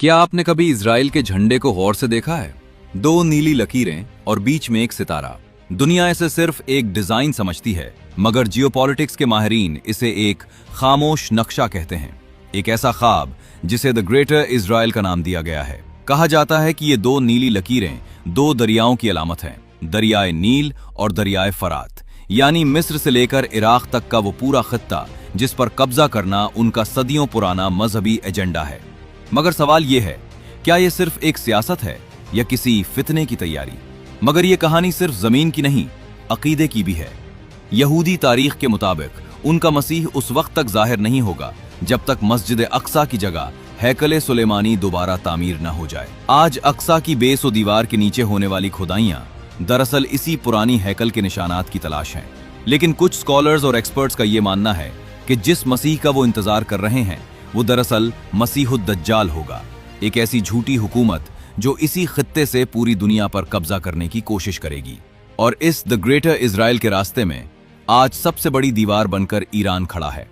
क्या आपने कभी इजराइल के झंडे को गौर से देखा है? दो नीली लकीरें और बीच में एक सितारा। दुनिया इसे सिर्फ एक डिजाइन समझती है, मगर जियोपॉलिटिक्स के माहिरीन इसे एक खामोश नक्शा कहते हैं। एक ऐसा ख्वाब जिसे द ग्रेटर इजराइल का नाम दिया गया है। कहा जाता है कि ये दो नीली लकीरें दो दरियाओं की अलामत हैं, दरियाए नील और दरियाए फरात। यानी मिस्र से लेकर इराक तक का वो पूरा खित्ता जिस पर कब्जा करना उनका सदियों पुराना मजहबी एजेंडा है। मगर सवाल ये है, क्या ये सिर्फ एक सियासत है या किसी फितने की तैयारी? मगर ये कहानी सिर्फ जमीन की नहीं, अकीदे की भी है। यहूदी तारीख के मुताबिक उनका मसीह उस वक्त तक जाहिर नहीं होगा जब तक मस्जिद अक्सा की जगह हैकले सुलेमानी दोबारा तामीर न हो जाए। आज अक्सा की बेस और दीवार के नीचे होने वाली खुदाइयां दरअसल इसी पुरानी हैकल के निशानात की तलाश हैं। लेकिन कुछ स्कॉलर्स और एक्सपर्ट्स का ये मानना है कि जिस मसीह का वो इंतजार कर रहे हैं वो दरअसल मसीहुद दज्जाल होगा, एक ऐसी झूठी हुकूमत जो इसी खित्ते से पूरी दुनिया पर कब्जा करने की कोशिश करेगी। और इस द ग्रेटर इजराइल के रास्ते में आज सबसे बड़ी दीवार बनकर ईरान खड़ा है।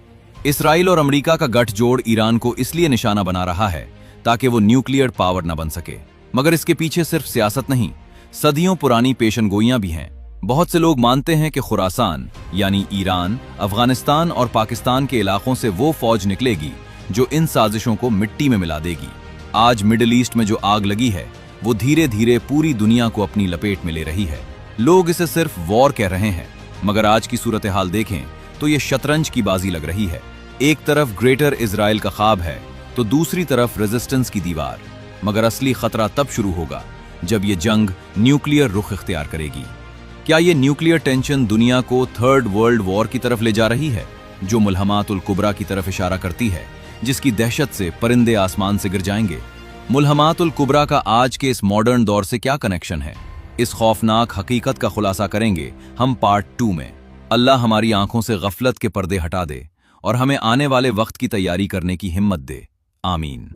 इसराइल और अमेरिका का गठजोड़ ईरान को इसलिए निशाना बना रहा है ताकि वो न्यूक्लियर पावर न बन सके। मगर इसके पीछे सिर्फ सियासत नहीं, सदियों पुरानी पेशनगोइयां भी हैं। बहुत से लोग मानते हैं कि खुरासान यानी ईरान, अफगानिस्तान और पाकिस्तान के इलाकों से वो फौज निकलेगी जो इन साजिशों को मिट्टी में मिला देगी। आज मिडिल ईस्ट में जो आग लगी है वो धीरे धीरे पूरी दुनिया को अपनी लपेट में ले रही है। लोग इसे सिर्फ वॉर कह रहे हैं, मगर आज की सूरत हाल देखें तो ये शतरंज की बाजी लग रही है। एक तरफ ग्रेटर इजराइल का ख्वाब है तो दूसरी तरफ रेजिस्टेंस की दीवार। मगर असली खतरा तब शुरू होगा जब ये जंग न्यूक्लियर रुख इख्तियार करेगी। क्या ये न्यूक्लियर टेंशन दुनिया को थर्ड वर्ल्ड वॉर की तरफ ले जा रही है, जो मुल्हमातुल कुबरा की तरफ इशारा करती है, जिसकी दहशत से परिंदे आसमान से गिर जाएंगे? मुल्हमातुल कुबरा का आज के इस मॉडर्न दौर से क्या कनेक्शन है? इस खौफनाक हकीकत का खुलासा करेंगे हम पार्ट 2 में। अल्लाह हमारी आंखों से गफलत के पर्दे हटा दे और हमें आने वाले वक्त की तैयारी करने की हिम्मत दे। आमीन।